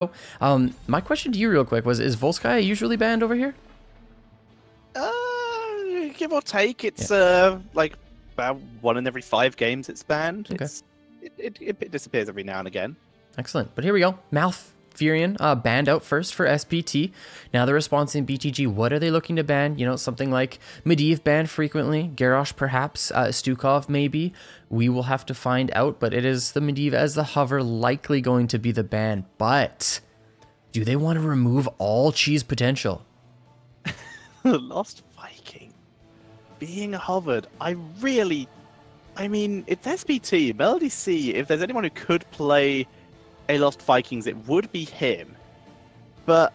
My question to you real quick was, is Volskaya usually banned over here? Give or take, it's like about 1 in every 5 games it's banned. Okay. It disappears every now and again. Excellent. But here we go. Malfurion banned out first for SPT. Now the response in BTG, what are they looking to ban? You know, something like Medivh banned frequently, Garrosh perhaps, Stukov maybe. We will have to find out, but it is the Medivh as the hover likely going to be the ban. But do they want to remove all cheese potential? Lost Viking being hovered. I mean, it's SPT, Melody C. If there's anyone who could play a Lost Vikings, it would be him. But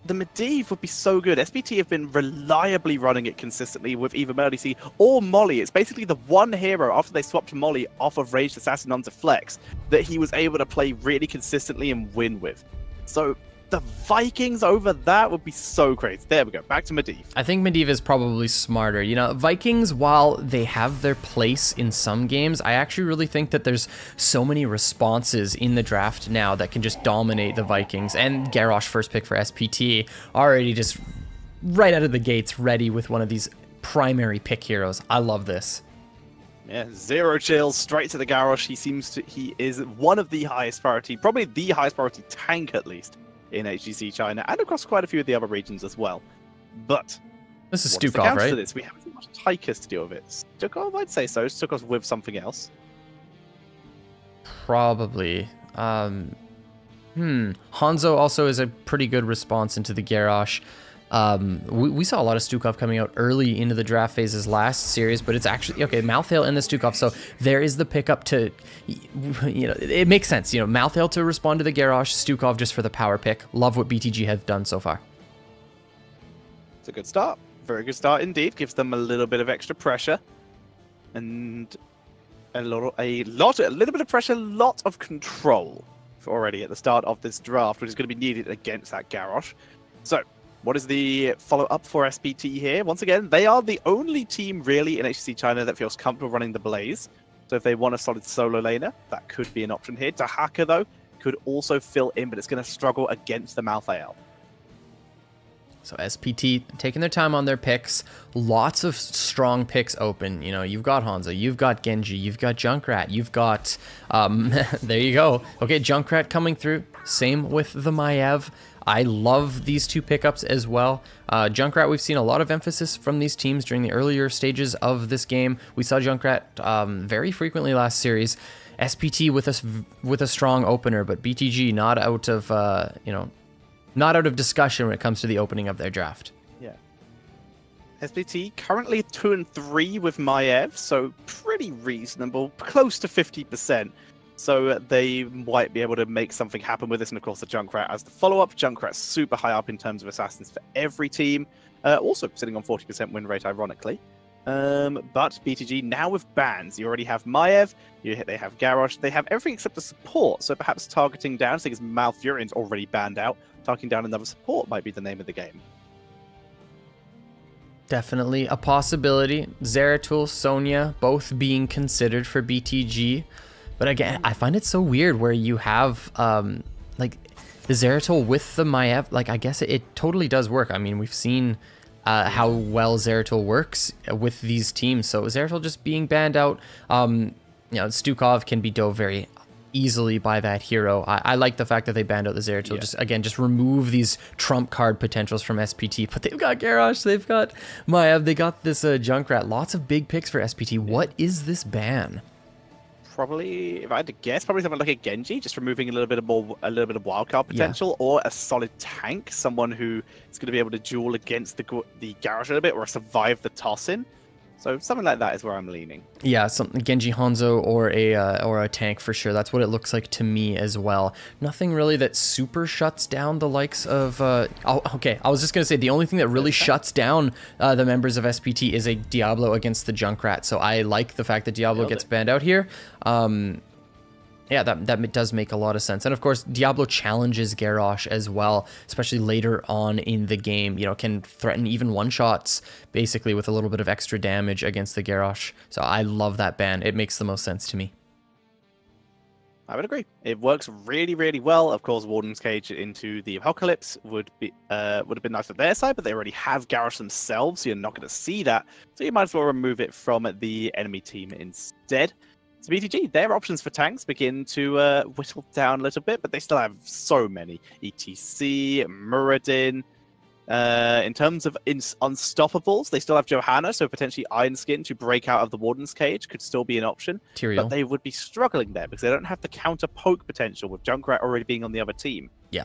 the Medivh would be so good. SPT have been reliably running it consistently with either Melody C or Molly. It's basically the one hero after they swapped Molly off of Raged Assassin onto Flex that he was able to play really consistently and win with. So the Vikings over that would be so crazy. There we go. Back to Medivh. I think Medivh is probably smarter. You know, Vikings, while they have their place in some games, I actually really think that there's so many responses in the draft now that can just dominate the Vikings. And Garrosh, first pick for SPT, already just right out of the gates ready with one of these primary pick heroes. I love this. Yeah, 0 chills, straight to the Garrosh. He is one of the highest priority, probably the highest priority tank at least, in HGC China and across quite a few of the other regions as well. But this is Stukov, right? To this? We haven't seen much Tychus to deal with it. Stukov, I'd say so. Stukov's with something else. Probably. Hanzo also is a pretty good response into the Garrosh. We saw a lot of Stukov coming out early into the draft phases last series, but it's actually, okay, Malthael and the Stukov, so there is the pickup to, you know, it makes sense, you know, Malthael to respond to the Garrosh, Stukov just for the power pick. Love what BTG have done so far. It's a good start. Very good start indeed. Gives them a little bit of extra pressure. And a little bit of pressure, lot of control already at the start of this draft, which is going to be needed against that Garrosh. So, what is the follow-up for SPT here? Once again, they are the only team really in HGC China that feels comfortable running the Blaze. So if they want a solid solo laner, that could be an option here. Tahaka, though, could also fill in, but it's going to struggle against the Malthael. So SPT taking their time on their picks. Lots of strong picks open. You know, you've got Hanzo, you've got Genji, you've got Junkrat, you've got... there you go. Okay, Junkrat coming through. Same with the Maiev. I love these two pickups as well. Junkrat, we've seen a lot of emphasis from these teams during the earlier stages of this game. We saw Junkrat very frequently last series. SPT with a strong opener, but BTG not out of not out of discussion when it comes to the opening of their draft. Yeah. SPT currently 2 and 3 with Maiev, so pretty reasonable, close to 50%. So they might be able to make something happen with this, and of course the Junkrat as the follow-up. Junkrat's super high up in terms of assassins for every team, also sitting on 40% win rate, ironically. But BTG now with bans. You already have Maiev, they have Garrosh, they have everything except the support, so perhaps targeting down, seeing as Malfurion's already banned out, targeting down another support might be the name of the game. Definitely a possibility. Zeratul, Sonya, both being considered for BTG. But again, I find it so weird where you have, like, the Zeratul with the Maiev. Like, I guess it totally does work. I mean, we've seen how well Zeratul works with these teams. So Zeratul just being banned out. You know, Stukov can be dove very easily by that hero. I like the fact that they banned out the Zeratul. Yeah. Just remove these trump card potentials from SPT. But they've got Garrosh, they've got Maiev, they got this Junkrat. Lots of big picks for SPT. What is this ban? Probably, if I had to guess, probably something like a Genji, just removing a little bit of wildcard potential, or a solid tank, someone who is going to be able to duel against the Garrosh a little bit, or survive the toss-in. So something like that is where I'm leaning. Yeah, something Genji Hanzo or a tank for sure. That's what it looks like to me as well. Nothing really that super shuts down the likes of. Okay, I was just gonna say the only thing that really shuts down the members of SPT is a Diablo against the Junkrat. So I like the fact that Diablo gets banned out here. Yeah, that does make a lot of sense. And of course, Diablo challenges Garrosh as well, especially later on in the game. You know, can threaten even one-shots, basically, with a little bit of extra damage against the Garrosh. So I love that ban. It makes the most sense to me. I would agree. It works really, really well. Of course, Warden's Cage into the Apocalypse would have been nice on their side, but they already have Garrosh themselves, so you're not going to see that. So you might as well remove it from the enemy team instead. So BTG, their options for tanks begin to whittle down a little bit, but they still have so many. ETC, Muradin. In terms of unstoppables, they still have Johanna, so potentially Iron Skin to break out of the Warden's Cage could still be an option. Tyrael. But they would be struggling there because they don't have the counter poke potential with Junkrat already being on the other team. Yeah,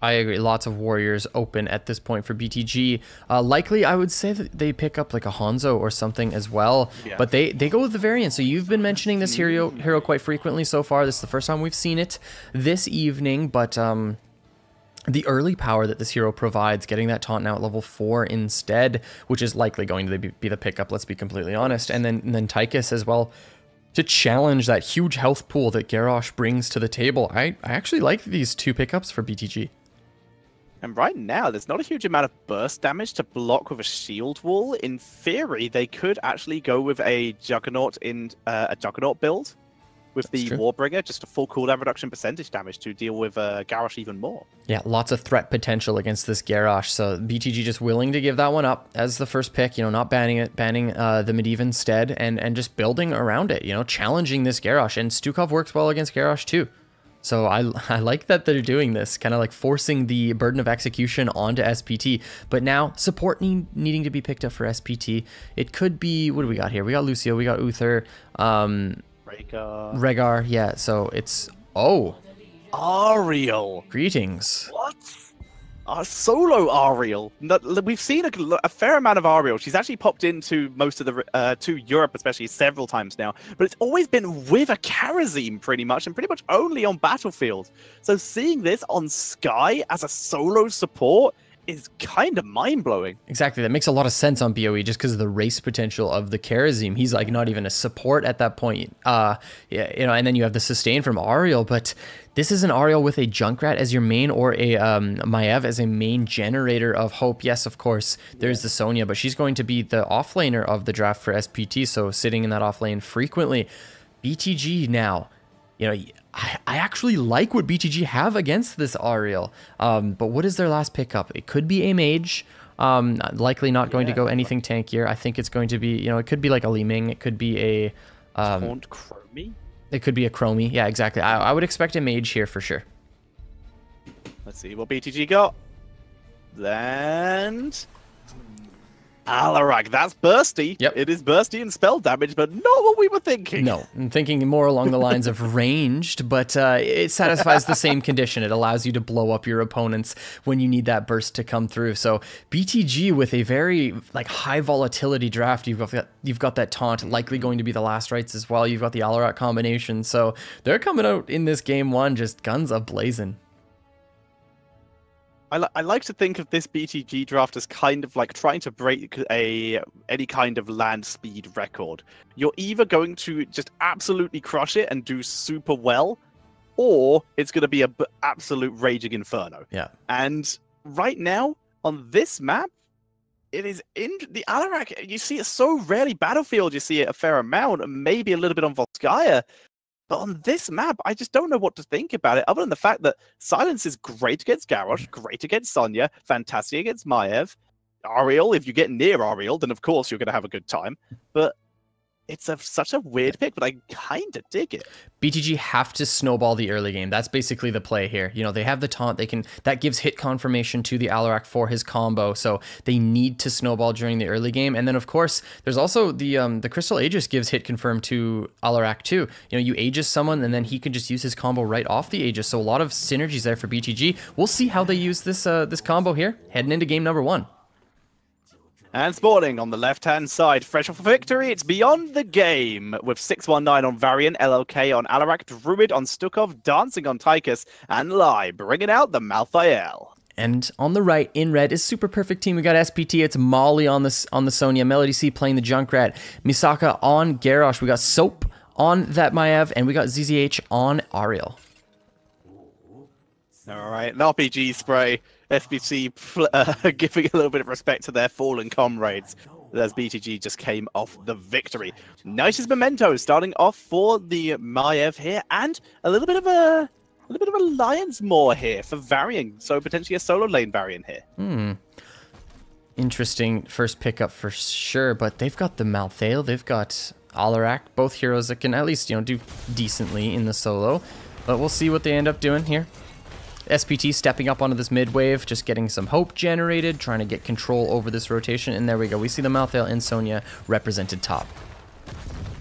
I agree. Lots of warriors open at this point for BTG. Likely, I would say that they pick up like a Hanzo or something as well. Yeah. But they go with the variant. So you've been mentioning this hero quite frequently so far. This is the first time we've seen it this evening, but the early power that this hero provides, getting that taunt now at level 4 instead, which is likely going to be the pickup, let's be completely honest. And then Tychus as well, to challenge that huge health pool that Garrosh brings to the table. I actually like these 2 pickups for BTG. And right now, there's not a huge amount of burst damage to block with a shield wall. In theory, they could actually go with a Juggernaut a Juggernaut build with the Warbringer, just a full cooldown reduction percentage damage to deal with Garrosh even more. Yeah, lots of threat potential against this Garrosh, so BTG just willing to give that one up as the first pick, you know, not banning it, banning the Medivh instead, and just building around it, you know, challenging this Garrosh. And Stukov works well against Garrosh too. So I like that they're doing this, kind of like forcing the burden of execution onto SPT. But now, support needing to be picked up for SPT. It could be, what do we got here? We got Lucio, we got Uther, Rhaegar, yeah, so it's... Oh! Ariel! Greetings. What? Solo Ariel. We've seen a fair amount of Ariel. She's actually popped into most of the... to Europe, especially, several times now. But it's always been with a Kharazim, pretty much, and pretty much only on Battlefield. So seeing this on Sky as a solo support is kind of mind-blowing. Exactly, that makes a lot of sense on BOE just because of the race potential of the Kharazim. He's like not even a support at that point. Yeah, you know, and then you have the sustain from Ariel, but this is an Ariel with a Junkrat as your main or a Maiev as a main generator of hope. Yes, of course, there's the Sonya, but she's going to be the offlaner of the draft for SPT, so sitting in that offlane frequently. BTG now, you know, I actually like what BTG have against this Ariel, but what is their last pickup? It could be a mage, likely not going to go anything tankier. I think it's going to be, you know, it could be like a Li Ming, it could be a... Taunt Chromie? It could be a Chromie, yeah, exactly. I would expect a mage here for sure. Let's see what BTG got. And... Alarak, that's bursty. Yep. It is bursty and spell damage, but not what we were thinking. No, I'm thinking more along the lines of ranged, but it satisfies the same condition. It allows you to blow up your opponents when you need that burst to come through. So BTG with a very like high volatility draft. You've got that taunt, likely going to be the last rites as well. You've got the Alarak combination. So they're coming out in this game one just guns a-blazing. I like to think of this BTG draft as kind of like trying to break any kind of land speed record. You're either going to just absolutely crush it and do super well, or it's going to be an absolute raging inferno. Yeah. And right now, on this map, it is in the Alarak. You see it so rarely. Battlefield, you see it a fair amount, and maybe a little bit on Volskaya. But on this map, I just don't know what to think about it, other than the fact that Silence is great against Garrosh, great against Sonya, fantastic against Maiev. Ariel, if you get near Ariel, then of course you're going to have a good time. But it's such a weird pick, but I kind of dig it. BTG have to snowball the early game. That's basically the play here. You know, they have the taunt. That gives hit confirmation to the Alarak for his combo. So they need to snowball during the early game. And then, of course, there's also the Crystal Aegis gives hit confirm to Alarak too. You know, you Aegis someone, and then he can just use his combo right off the Aegis. So a lot of synergies there for BTG. We'll see how they use this this combo here, heading into game number 1. And spawning on the left-hand side, fresh off a victory, it's Beyond the Game, with 619 on Varian, LLK on Alarak, Druid on Stukov, Dancing on Tychus, and Lai bringing out the Malthael. And on the right, in red, is Super Perfect Team. We got SPT, it's Molly on the Sonya, Melody C playing the Junkrat, Misaka on Garrosh, we got Soap on that Maiev, and we got ZZH on Ariel. Alright, an RPG spray. SPT giving a little bit of respect to their fallen comrades. as BTG just came off the victory. Nicest memento starting off for the Maiev here, and a little bit of a Lion's Maw here for varying, so potentially a solo lane variant here. Interesting first pickup for sure, but they've got the Malthael, they've got Alarak, both heroes that can at least, you know, do decently in the solo. But we'll see what they end up doing here. SPT stepping up onto this mid wave, just getting some hope generated, trying to get control over this rotation, and there we go. We see the Malthael and Sonya represented top.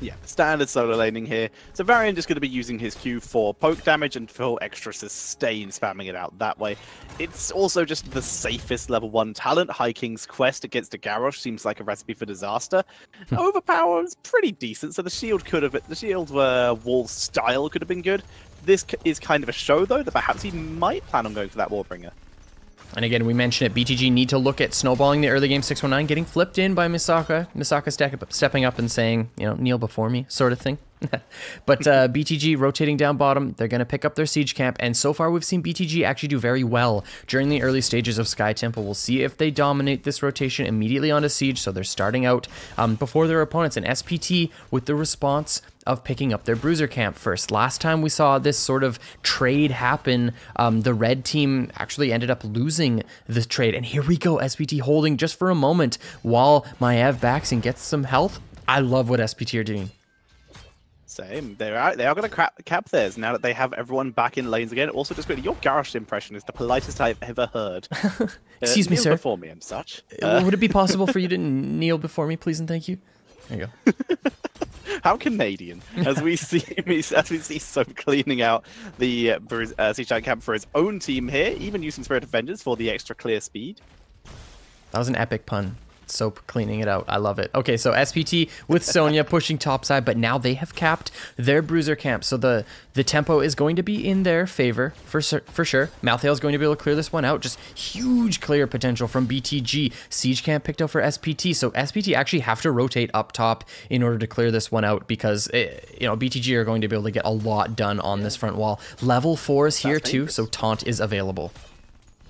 Yeah, standard solo laning here. So Varian just going to be using his Q for poke damage and for extra sustain, spamming it out that way. It's also just the safest level 1 talent. High King's Quest against a Garrosh seems like a recipe for disaster. Overpower is pretty decent, so the shield could have, the shield wall style could have been good. This is kind of a show, though, that perhaps he might plan on going for that Warbringer. And again, we mentioned it, BTG need to look at snowballing the early game 619, getting flipped in by Misaka. Misaka stepping up and saying, you know, kneel before me, sort of thing. But BTG rotating down bottom, they're going to pick up their siege camp, and so far we've seen BTG actually do very well during the early stages of Sky Temple. We'll see if they dominate this rotation immediately onto siege, so they're starting out before their opponents, and SPT with the response of picking up their bruiser camp first. Last time we saw this sort of trade happen, the red team actually ended up losing the trade, and here we go, SPT holding just for a moment while Maiev backs and gets some health. I love what SPT are doing. Same. They are going to cap theirs now that they have everyone back in lanes again. Also, just quickly, your Garrosh impression is the politest I've ever heard. Excuse me, kneel sir. before me and such. Would it be possible for you to kneel before me, please and thank you? There you go. How Canadian, as we see Soap cleaning out the Siege Giant camp for his own team here, even using Spirit of Vengeance for the extra clear speed. That was an epic pun. Soap cleaning it out. I love it. Okay, so SPT with Sonya pushing topside, but now they have capped their bruiser camp, so the tempo is going to be in their favor for sure. Malthael is going to be able to clear this one out. Just huge clear potential from BTG. Siege camp picked up for SPT, so SPT actually have to rotate up top in order to clear this one out, because you know, BTG are going to be able to get a lot done on this front wall. Level 4 is here too, so taunt is available.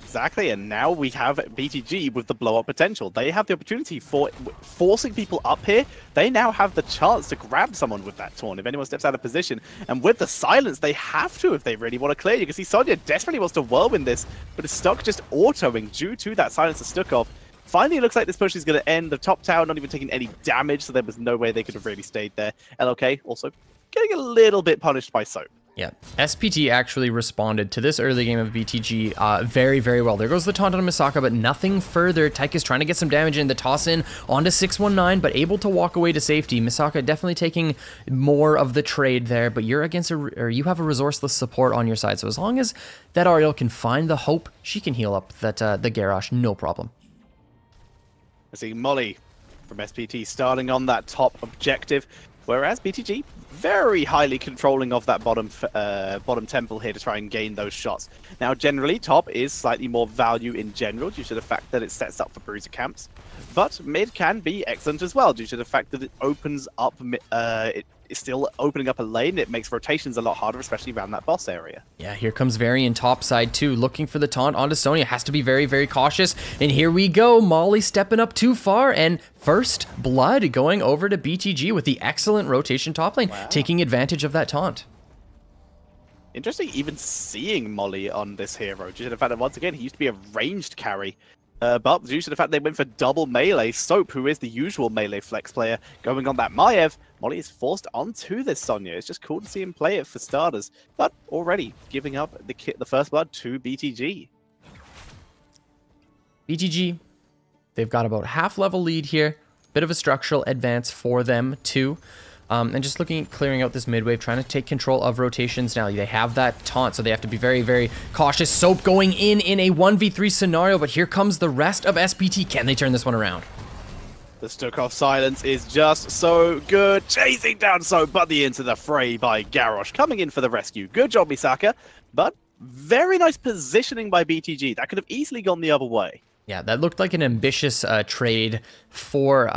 Exactly, and now we have BTG with the blow-up potential. They have the opportunity for forcing people up here. They now have the chance to grab someone with that taunt if anyone steps out of position. And with the silence, they have to if they really want to clear. You can see Sonya desperately wants to whirlwind this, but is stuck just autoing due to that silence that Stukov. Finally, it looks like this push is going to end. The top tower not even taking any damage, so there was no way they could have really stayed there. LOK also getting a little bit punished by Soap. Yeah, SPT actually responded to this early game of BTG very, very well. There goes the taunt on Misaka, but nothing further. Tyke trying to get some damage in, the toss in onto 619, but able to walk away to safety. Misaka definitely taking more of the trade there, but you're against you have a resourceless support on your side. So as long as that Ariel can find the hope, she can heal up that the Garrosh, no problem. I see Molly from SPT starting on that top objective, whereas BTG very highly controlling of that bottom temple here to try and gain those shots. Now, generally, top is slightly more value in general due to the fact that it sets up for bruiser camps, but mid can be excellent as well due to the fact that it opens up. It's still opening up a lane. It makes rotations a lot harder, especially around that boss area. Yeah, here comes Varian topside too, looking for the taunt onto Sonya. Has to be very, very cautious. And here we go, Molly stepping up too far, and first blood going over to BTG with the excellent rotation top lane, taking advantage of that taunt. Interesting even seeing Molly on this hero, due to the fact that once again, he used to be a ranged carry. But due to the fact they went for double melee, Soap, who is the usual melee flex player, going on that Maiev, Molly is forced onto this Sonya. It's just cool to see him play it for starters, but already giving up the first blood to BTG. BTG, they've got about half level lead here. Bit of a structural advance for them too. And just looking at clearing out this mid wave, trying to take control of rotations now. They have that taunt, so they have to be very, very cautious. Soap going in a 1v3 scenario, but here comes the rest of SPT. Can they turn this one around? The Stukov silence is just so good. Chasing down Soap, but the into the fray by Garrosh. Coming in for the rescue. Good job, Misaka. But very nice positioning by BTG. That could have easily gone the other way. Yeah, that looked like an ambitious trade for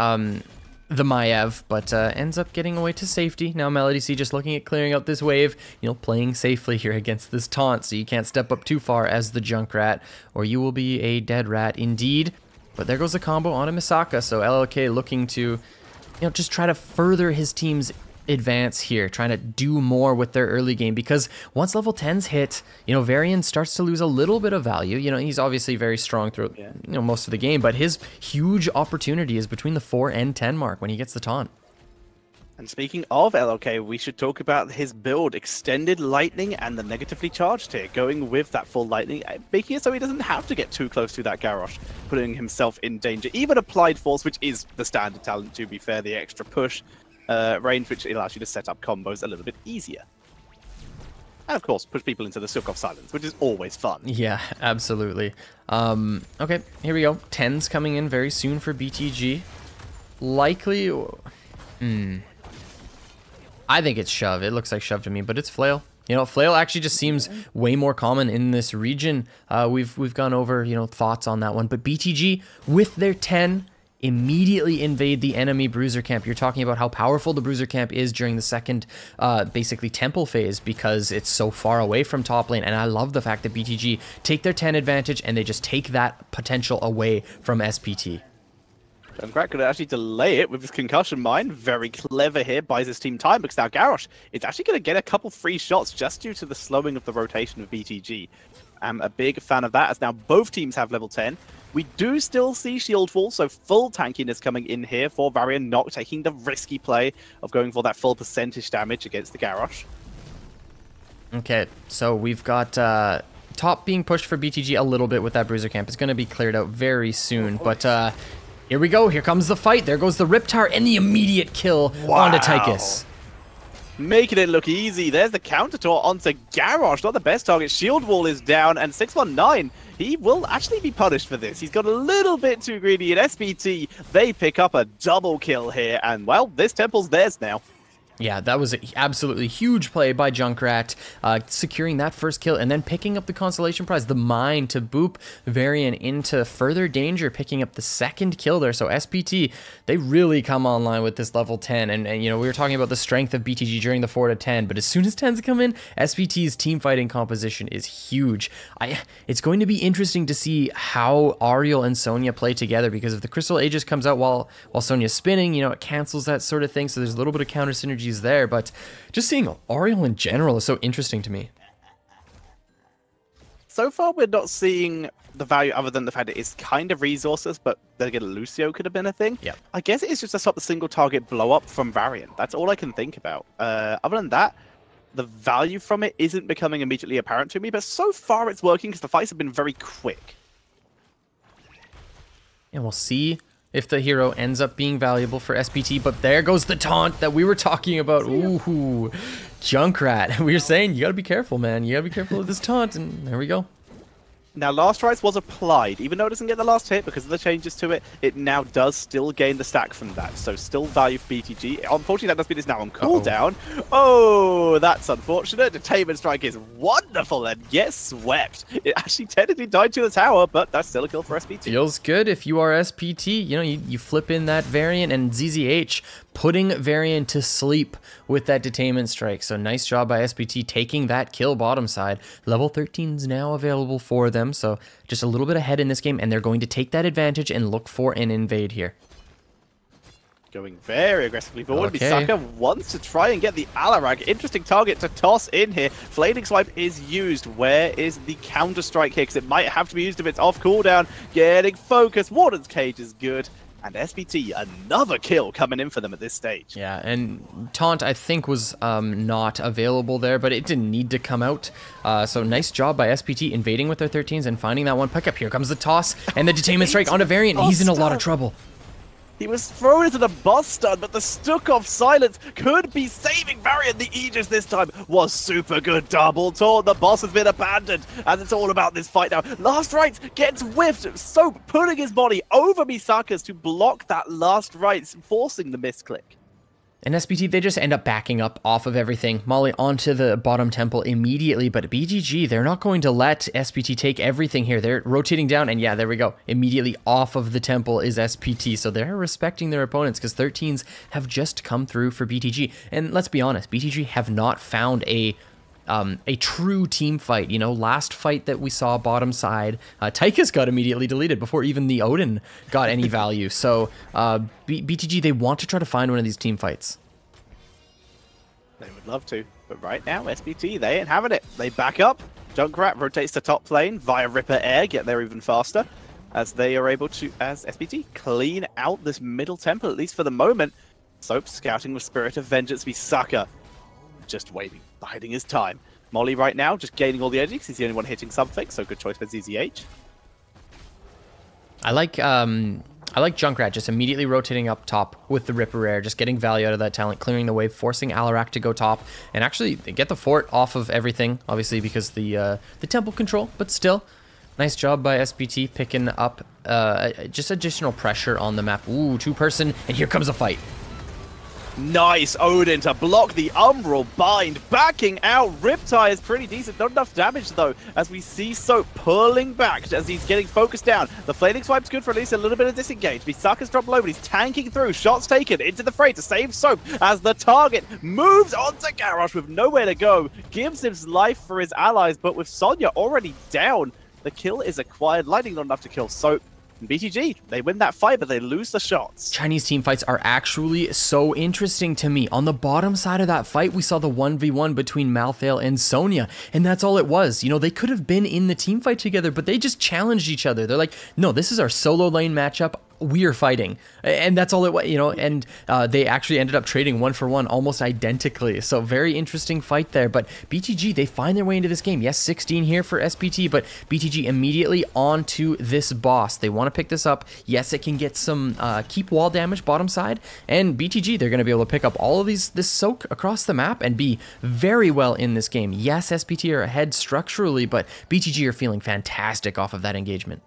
the Maiev, but ends up getting away to safety. Now Melody C just looking at clearing out this wave, you know, playing safely here against this taunt, so you can't step up too far as the Junkrat, or you will be a dead rat indeed. But there goes the combo onto Misaka, so LLK looking to, you know, just try to further his team's advance here, trying to do more with their early game, because once level 10's hit, you know, Varian starts to lose a little bit of value. You know, he's obviously very strong throughout, you know, most of the game, but his huge opportunity is between the 4 and 10 mark when he gets the taunt. And speaking of LLK, we should talk about his build, Extended Lightning and the negatively charged here, going with that full Lightning, making it so he doesn't have to get too close to that Garrosh, putting himself in danger. Even Applied Force, which is the standard talent, to be fair, the extra push range, which allows you to set up combos a little bit easier. And of course, push people into the Silk of Silence, which is always fun. Yeah, absolutely. Okay, here we go. 10's coming in very soon for BTG. Likely... I think it's Shove. It looks like Shove to me, but it's Flail. You know, Flail actually just seems way more common in this region. We've gone over, you know, thoughts on that one. But BTG, with their 10, immediately invade the enemy Bruiser camp. You're talking about how powerful the Bruiser camp is during the second, basically, Temple phase, because it's so far away from top lane. And I love the fact that BTG take their 10 advantage and they just take that potential away from SPT. Junkrat could actually delay it with his concussion mine. Very clever here, buys his team time, because now Garrosh is actually going to get a couple free shots just due to the slowing of the rotation of BTG. I'm a big fan of that, as now both teams have level 10. We do still see shield wall, so full tankiness coming in here for Varian, not taking the risky play of going for that full percentage damage against the Garrosh. Okay, so we've got top being pushed for BTG a little bit with that Bruiser camp. It's going to be cleared out very soon, but... here we go. Here comes the fight. There goes the Riptar and the immediate kill onto Tychus. Making it look easy. There's the counter taunt onto Garrosh. Not the best target. Shield wall is down, and 619, he will actually be punished for this. He's got a little bit too greedy. And SPT, they pick up a double kill here, and well, this temple's theirs now. Yeah, that was an absolutely huge play by Junkrat, securing that first kill and then picking up the consolation prize, the mine, to boop Varian into further danger, picking up the second kill there. So SPT, they really come online with this level 10. And you know, we were talking about the strength of BTG during the 4 to 10, but as soon as 10s come in, SPT's team fighting composition is huge. It's going to be interesting to see how Ariel and Sonya play together, because if the Crystal Aegis comes out while Sonya's spinning, you know, it cancels that sort of thing. So there's a little bit of counter synergy there, but just seeing Ariel in general is so interesting to me. So far, we're not seeing the value other than the fact that it's kind of resources, but then again, Lucio could have been a thing. Yeah. I guess it's just to stop the single target blow up from Varian. That's all I can think about. Other than that, the value from it isn't becoming immediately apparent to me, but so far it's working because the fights have been very quick. And we'll see if the hero ends up being valuable for SPT, but there goes the taunt that we were talking about. Ooh, Junkrat. We were saying, you gotta be careful, man. You gotta be careful of this taunt, and there we go. Now, Last Rites was applied. Even though it doesn't get the last hit because of the changes to it, it now does still gain the stack from that. So still value for BTG. Unfortunately, that does mean it's now on cooldown. Oh, that's unfortunate. Detainment Strike is wonderful and gets swept. It actually technically died to the tower, but that's still a kill for SPT. Feels good if you are SPT. You know, you flip in that Variant and ZZH, putting Variant to sleep with that Detainment Strike. So nice job by SPT taking that kill bottom side. Level 13 is now available for them. So just a little bit ahead in this game, and they're going to take that advantage and look for an invade here. Going very aggressively forward. Okay. Misaka wants to try and get the Alarak. Interesting target to toss in here. Flaming Swipe is used. Where is the counter-strike here? Because it might have to be used if it's off cooldown. Getting focus. Warden's Cage is good. And SPT, another kill coming in for them at this stage. Yeah, and Taunt, I think, was not available there, but it didn't need to come out. So nice job by SPT invading with their 13s and finding that one pickup. Here comes the toss and the Detainment Strike onto Variant. He's in a lot of trouble. He was thrown into the boss stun, but the Stuck of Silence could be saving Variant. The Aegis this time was super good. Double taunt. The boss has been abandoned, as it's all about this fight now. Last Rites gets whiffed, so putting his body over Misaka's to block that Last Rites, forcing the misclick. And SPT, they just end up backing up off of everything. Molly onto the bottom temple immediately, but BTG, they're not going to let SPT take everything here. They're rotating down, and yeah, there we go. Immediately off of the temple is SPT, so they're respecting their opponents because 13s have just come through for BTG. And let's be honest, BTG have not found a a true team fight. You know, last fight that we saw bottom side, Tychus got immediately deleted before even the Odin got any value. So BTG, they want to try to find one of these team fights. They would love to, but right now SPT, they ain't having it. They back up. Junkrat rotates to top lane via Ripper Air, get there even faster, as they are able to, as SPT, clean out this middle temple, at least for the moment. Soap scouting with Spirit of Vengeance, Misaka just waiting, biding his time. Molly right now just gaining all the edges. He's the only one hitting something, so good choice for ZZH. I like Junkrat just immediately rotating up top with the Ripper Rare, just getting value out of that talent, clearing the wave, forcing Alarak to go top, and actually get the fort off of everything, obviously because the temple control, but still. Nice job by SPT picking up just additional pressure on the map. Ooh, two-person, and here comes a fight. Nice Odin to block the Umbral bind, backing out. Riptide is pretty decent, not enough damage though, as we see Soap pulling back as he's getting focused down. The flaming swipe's good for at least a little bit of disengage. Misaka's dropped low, but he's tanking through. Shots taken into the fray to save Soap as the target moves on to Garrosh with nowhere to go. Gives his life for his allies, but with Sonya already down, the kill is acquired. Lightning not enough to kill Soap. BTG, they win that fight, but they lose the shots. Chinese team fights are actually so interesting to me. On the bottom side of that fight, we saw the 1v1 between Malthael and Sonya, and that's all it was. You know, they could have been in the team fight together, but they just challenged each other. They're like, no, this is our solo lane matchup. We are fighting, and that's all it was, you know, and they actually ended up trading 1-for-1 almost identically. So very interesting fight there, but BTG, they find their way into this game. Yes, 16 here for SPT, but BTG immediately onto this boss. They want to pick this up. Yes, it can get some keep wall damage bottom side, and BTG, they're going to be able to pick up all of this soak across the map and be very well in this game. Yes, SPT are ahead structurally, but BTG are feeling fantastic off of that engagement.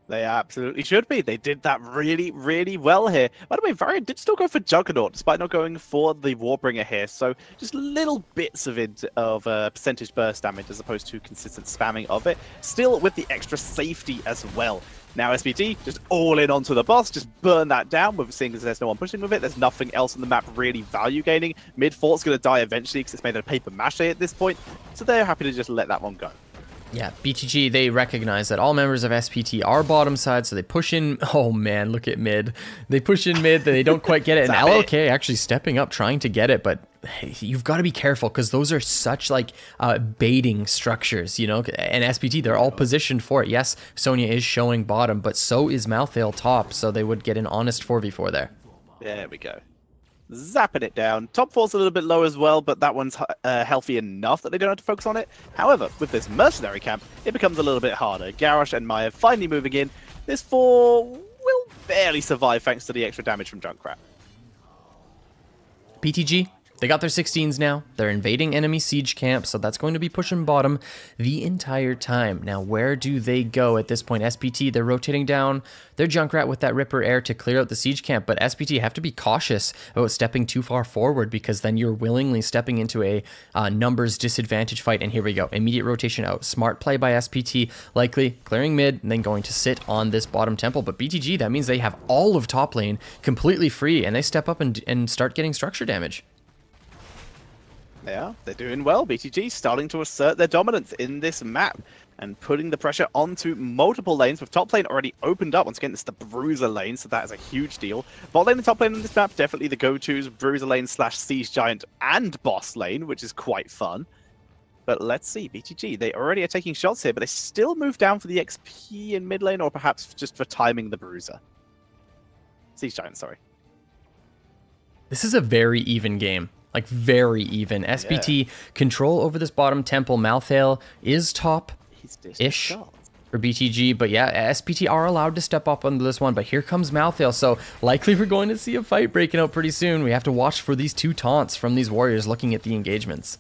They absolutely should be. They did that really, really well here. By the way, Varian did still go for Juggernaut, despite not going for the Warbringer here. So just little bits of it, of percentage burst damage as opposed to consistent spamming of it. Still with the extra safety as well. Now SPT just all in onto the boss, just burn that down. We're seeing as there's no one pushing with it. There's nothing else on the map really value gaining. Mid fort's going to die eventually because it's made of paper mache at this point. So they're happy to just let that one go. Yeah, BTG, they recognize that all members of SPT are bottom side, so they push in. Oh man, look at mid. They push in mid, they don't quite get it, and LLK actually stepping up, trying to get it, but hey, you've got to be careful because those are such like baiting structures, you know, and SPT, they're all positioned for it. Yes, Sonya is showing bottom, but so is Malthael top, so they would get an honest 4v4 there. There we go. Zapping it down. Top four's a little bit low as well, but that one's healthy enough that they don't have to focus on it. However, with this mercenary camp, it becomes a little bit harder. Garrosh and Maya finally moving in. This 4 will barely survive thanks to the extra damage from Junkrat. BTG, they got their 16s now. They're invading enemy siege camp, so that's going to be pushing bottom the entire time. Now, where do they go at this point? SPT, they're rotating down their Junkrat with that Ripper Air to clear out the siege camp, but SPT have to be cautious about stepping too far forward because then you're willingly stepping into a numbers disadvantage fight, and here we go. Immediate rotation out. Smart play by SPT, likely clearing mid and then going to sit on this bottom temple, but BTG, that means they have all of top lane completely free, and they step up and start getting structure damage. Yeah, they're doing well. BTG starting to assert their dominance in this map and putting the pressure onto multiple lanes with top lane already opened up. Once again, it's the Bruiser lane, so that is a huge deal. Bot lane and top lane on this map, definitely the go-tos. Bruiser lane / Siege Giant and Boss lane, which is quite fun. But let's see, BTG, they already are taking shots here, but they still move down for the XP in mid lane, or perhaps just for timing the Bruiser. Siege Giant, sorry. This is a very even game. Like, very even. SPT control over this bottom temple. Malthael is top-ish for BTG. But yeah, SPT are allowed to step up on this one. But here comes Malthael. So likely we're going to see a fight breaking out pretty soon. We have to watch for these 2 taunts from these warriors looking at the engagements.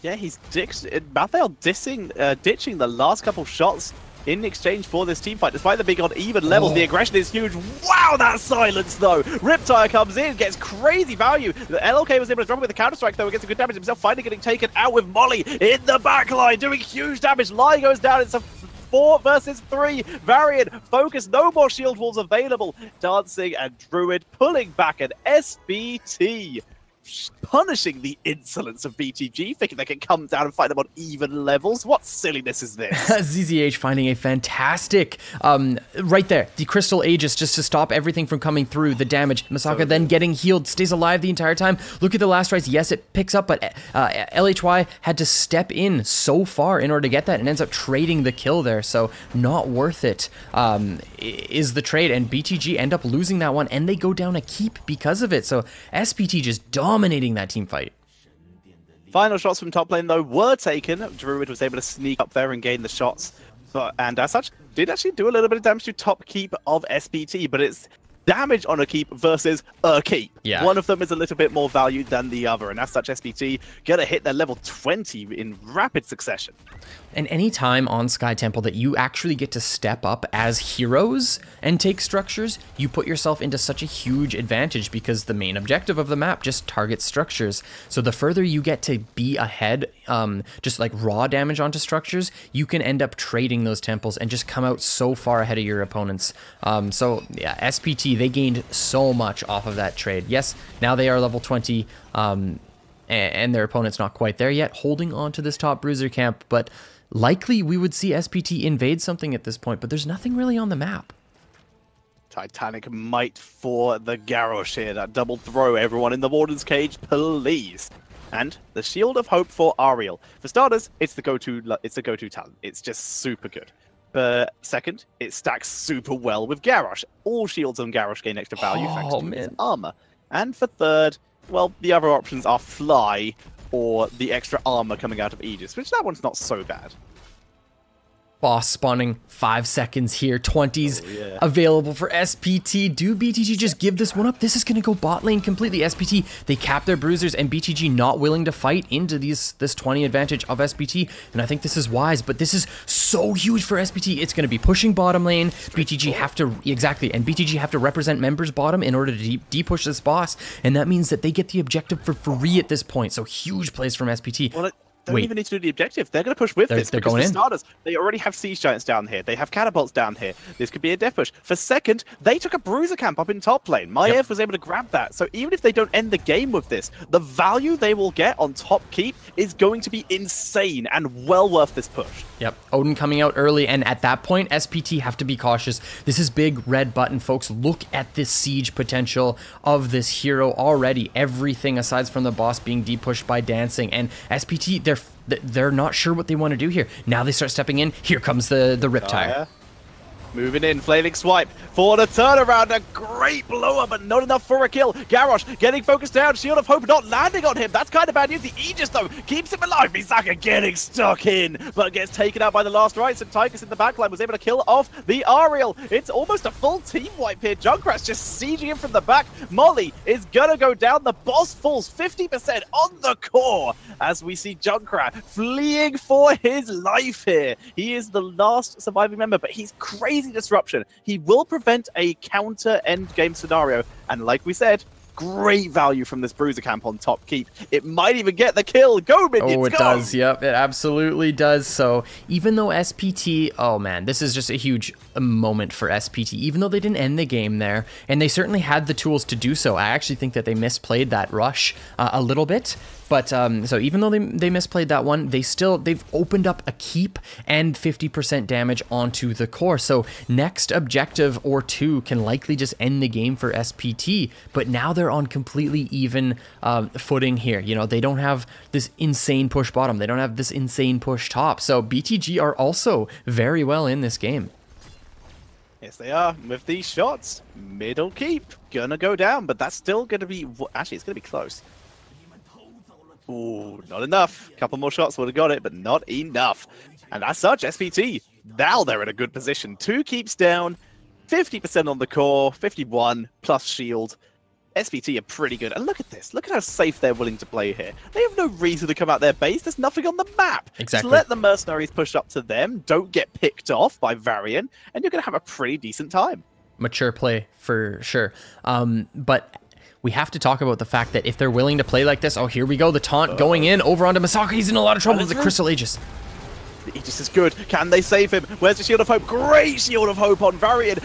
Yeah, he's Malthael ditching the last couple shots in exchange for this team fight. Despite the big on even levels, the aggression is huge. Wow, that silence though. Riptide comes in, gets crazy value. The LLK was able to drop it with a counter-strike though, gets a good damage himself, finally getting taken out with Molly in the backline, doing huge damage. Lai goes down, it's a 4 versus 3. Varian, focus, no more shield walls available. Dancing and Druid pulling back, an SPT punishing the insolence of BTG, thinking they can come down and fight them on even levels. What silliness is this? ZZH finding a fantastic, right there, the Crystal Aegis just to stop everything from coming through, the damage. Masaka then getting healed, stays alive the entire time. Look at the last rise. Yes, it picks up, but LHY had to step in so far in order to get that and ends up trading the kill there. So not worth it is the trade. And BTG end up losing that one and they go down a keep because of it. So SPT just dominating that team fight. Final shots from top lane, though, were taken. Druid was able to sneak up there and gain the shots. And as such, did actually do a little bit of damage to top keep of SPT, but it's damage on a keep versus a keep. Yeah. One of them is a little bit more valued than the other, and as such, SPT gonna hit their level 20 in rapid succession. And any time on Sky Temple that you actually get to step up as heroes and take structures, you put yourself into such a huge advantage because the main objective of the map just targets structures. So the further you get to be ahead, just like raw damage onto structures, you can end up trading those temples and just come out so far ahead of your opponents. So yeah, SPT, they gained so much off of that trade. Yes, now they are level 20, and their opponent's not quite there yet, holding on to this top bruiser camp, but likely we would see SPT invade something at this point, but there's nothing really on the map. Titanic might for the Garrosh here. That double throw, everyone in the Warden's Cage, please. And the Shield of Hope for Ariel. For starters, it's the go-to talent. It's just super good. But second, it stacks super well with Garrosh. All shields on Garrosh gain extra value thanks to his armor. And for third, well, the other options are Fly or the extra armor coming out of Aegis, which that one's not so bad. Boss spawning 5 seconds here. 20s available for SPT. Do BTG just give this one up? This is going to go bot lane completely. SPT, they cap their bruisers, and BTG not willing to fight into this 20 advantage of SPT. And I think this is wise, but this is so huge for SPT. It's going to be pushing bottom lane. BTG have to, exactly, and BTG have to represent members bottom in order to de-push this boss. And that means that they get the objective for free at this point. So huge plays from SPT. Well, don't even need to do the objective. They're going to push with this. They're going in. Starters, they already have Siege Giants down here. They have Catapults down here. This could be a death push. For second, they took a Bruiser camp up in top lane. Maiev was able to grab that. So even if they don't end the game with this, the value they will get on top keep is going to be insane and well worth this push. Yep, Odin coming out early, and at that point, SPT have to be cautious. This is big red button, folks. Look at this siege potential of this hero already. Everything aside from the boss being de-pushed by dancing, and SPT, they're not sure what they want to do here. Now they start stepping in. Here comes the Riptire. Moving in, flailing swipe for the turnaround. A great blower, but not enough for a kill. Garrosh getting focused down. Shield of Hope not landing on him. That's kind of bad news. The Aegis, though, keeps him alive. Misaka getting stuck in, but gets taken out by the last rights. And Tychus in the backline was able to kill off the Ariel. It's almost a full team wipe here. Junkrat's just sieging him from the back. Molly is going to go down. The boss falls 50% on the core as we see Junkrat fleeing for his life here. He is the last surviving member, but he's crazy disruption. He will prevent a counter end game scenario, and like we said, great value from this Bruiser camp on top keep. It might even get the kill. Go minions, oh, it does. Yep, it absolutely does. So even though SPT, oh man, this is just a huge moment for SPT. Even though they didn't end the game there, and they certainly had the tools to do so, I actually think that they misplayed that rush a little bit. But so even though they misplayed that one, they've opened up a keep and 50% damage onto the core. So next objective or two can likely just end the game for SPT. But now they're on completely even footing here. You know, they don't have this insane push bottom. They don't have this insane push top. So BTG are also very well in this game. Yes, they are. With these shots, middle keep gonna go down, but that's still gonna be, actually, it's gonna be close. Ooh, not enough. A couple more shots would have got it, but not enough. And as such, SPT, now they're in a good position. 2 keeps down, 50% on the core, 51 plus shield. SPT are pretty good. And look at this. Look at how safe they're willing to play here. They have no reason to come out their base. There's nothing on the map. Exactly. Just let the mercenaries push up to them. Don't get picked off by Varian, and you're going to have a pretty decent time. Mature play for sure. But we have to talk about the fact that if they're willing to play like this, oh, here we go, the taunt going in over onto Masaka. He's in a lot of trouble with the Crystal Aegis. The Aegis is good. Can they save him? Where's the Shield of Hope? Great Shield of Hope on Varian.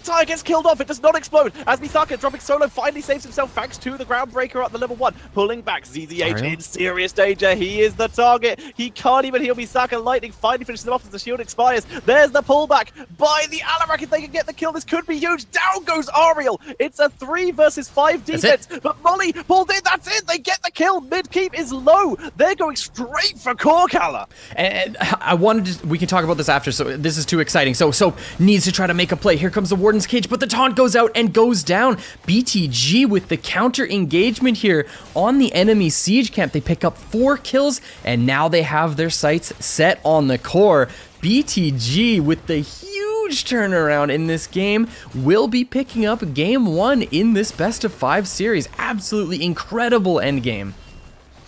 tire gets killed off. It does not explode. As Misaka dropping solo finally saves himself thanks to the Groundbreaker at the level 1. Pulling back. ZZH in serious danger. He is the target. He can't even heal Misaka. Lightning finally finishes him off as the shield expires. There's the pullback by the Alarak. If they can get the kill, this could be huge. Down goes Ariel. It's a 3 versus 5 defense. But Molly pulled in. That's it. They get the kill. Mid-keep is low. They're going straight for Korkala. And I wanted to, we can talk about this after, so this is too exciting. So needs to try to make a play. Here comes the Warden's Cage, but the taunt goes out and goes down. BTG with the counter engagement here on the enemy siege camp. They pick up 4 kills, and now they have their sights set on the core. BTG with the huge turnaround in this game will be picking up game 1 in this best of 5 series. Absolutely incredible endgame.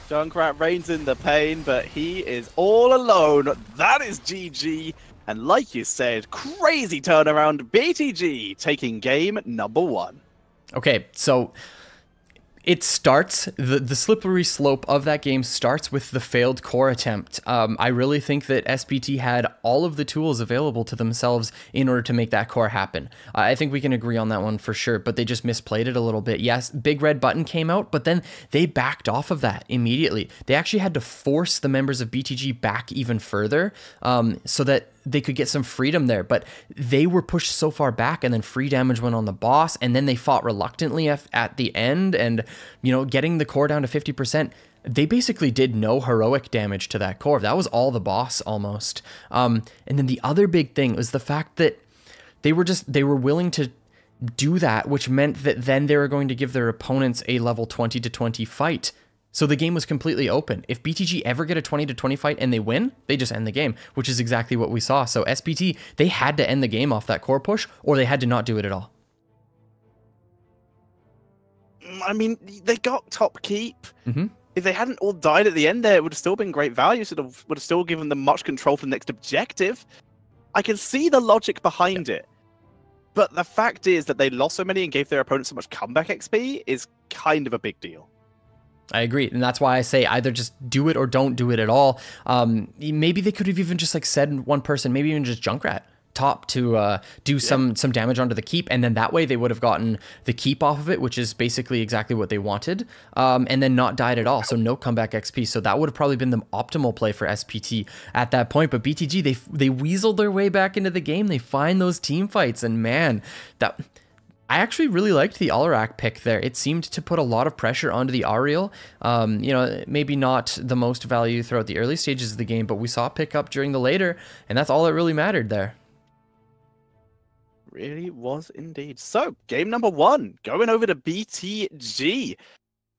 Junkrat reigns in the pain, but he is all alone. That is GG. And like you said, crazy turnaround. BTG taking game number 1. Okay, so it starts, the slippery slope of that game starts with the failed core attempt. I really think that SPT had all of the tools available to themselves in order to make that core happen. I think we can agree on that one for sure, but they just misplayed it a little bit. Yes, big red button came out, but then they backed off of that immediately. They actually had to force the members of BTG back even further so that they could get some freedom there, but they were pushed so far back, and then free damage went on the boss, and then they fought reluctantly at the end, and you know, getting the core down to 50%, they basically did no heroic damage to that core. That was all the boss almost. And then the other big thing was the fact that they were willing to do that, which meant that then they were going to give their opponents a level 20 to 20 fight. So the game was completely open. If BTG ever get a 20 to 20 fight and they win, they just end the game, which is exactly what we saw. So SPT, they had to end the game off that core push, or they had to not do it at all. I mean, they got top keep. If they hadn't all died at the end there, it would have still been great value. So it would have still given them much control for the next objective. I can see the logic behind it. But the fact is that they lost so many and gave their opponents so much comeback XP is kind of a big deal. I agree, and that's why I say either just do it or don't do it at all. Maybe they could have even just like said one person, maybe even just Junkrat top to do some damage onto the keep, and then that way they would have gotten the keep off of it, which is basically exactly what they wanted, and then not died at all, so no comeback XP. So that would have probably been the optimal play for SPT at that point. But BTG, they weaseled their way back into the game. They find those team fights, and man, that... I actually really liked the Alarak pick there. It seemed to put a lot of pressure onto the Ariel. You know, maybe not the most value throughout the early stages of the game, but we saw pick up during the later, and that's all that really mattered there. Really was indeed. So, game number 1, going over to BTG.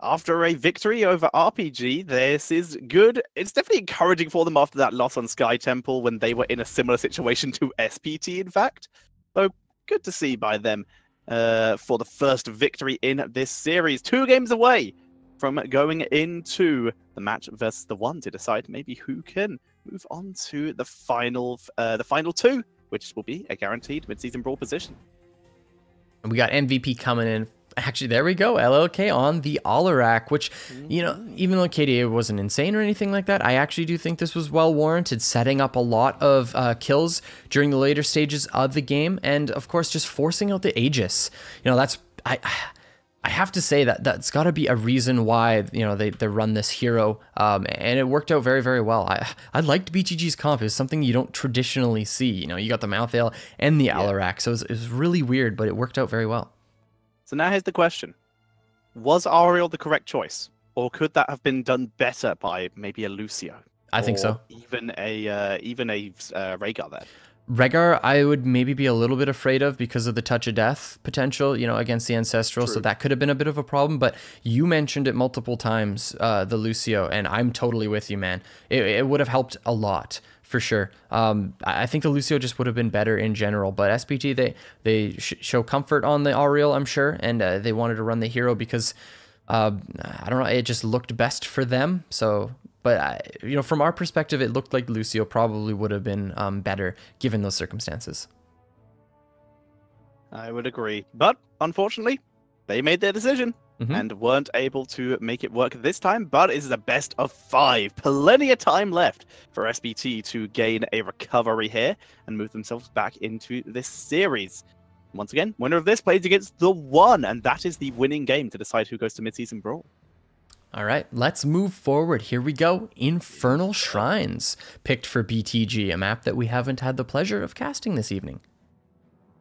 After a victory over RPG, this is good. It's definitely encouraging for them after that loss on Sky Temple when they were in a similar situation to SPT, in fact. So, good to see by them. For the first victory in this series. 2 games away from going into the match versus the 1 to decide maybe who can move on to the final 2, which will be a guaranteed mid-season brawl position. And we got MVP coming in. Actually, there we go. LLK on the Alarak, which, you know, even though KDA wasn't insane or anything like that, I actually do think this was well warranted, setting up a lot of kills during the later stages of the game, and of course, just forcing out the Aegis. You know, that's I have to say that that's got to be a reason why, you know, they run this hero, and it worked out very, very well. I liked BTG's comp. It was something you don't traditionally see. You know, you got the Mouthail and the Alarak, so it was really weird, but it worked out very well. So now here's the question. Was Ariel the correct choice? Or could that have been done better by maybe a Lucio? I think so. Even a Rhaegar there. Rhaegar, I would maybe be a little bit afraid of because of the touch of death potential, you know, against the Ancestral. True. So that could have been a bit of a problem. But you mentioned it multiple times, the Lucio, and I'm totally with you, man. It would have helped a lot. For sure. I think the Lucio just would have been better in general, but SPT, they show comfort on the Ariel, I'm sure, and they wanted to run the hero because, I don't know, it just looked best for them. So, but, you know, from our perspective, it looked like Lucio probably would have been better given those circumstances. I would agree. But, unfortunately, they made their decision. And weren't able to make it work this time, but it's the best of 5. Plenty of time left for SPT to gain a recovery here and move themselves back into this series. Once again, winner of this plays against the 1, and that is the winning game to decide who goes to mid-season brawl. All right, let's move forward. Here we go. Infernal Shrines, picked for BTG, a map that we haven't had the pleasure of casting this evening.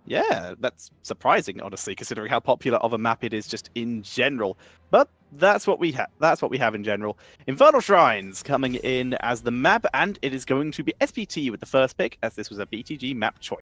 Yeah, that's surprising, honestly, considering how popular of a map it is just in general. But that's what we have. That's what we have in general. Infernal Shrines coming in as the map, and it is going to be SPT with the first pick, as this was a BTG map choice.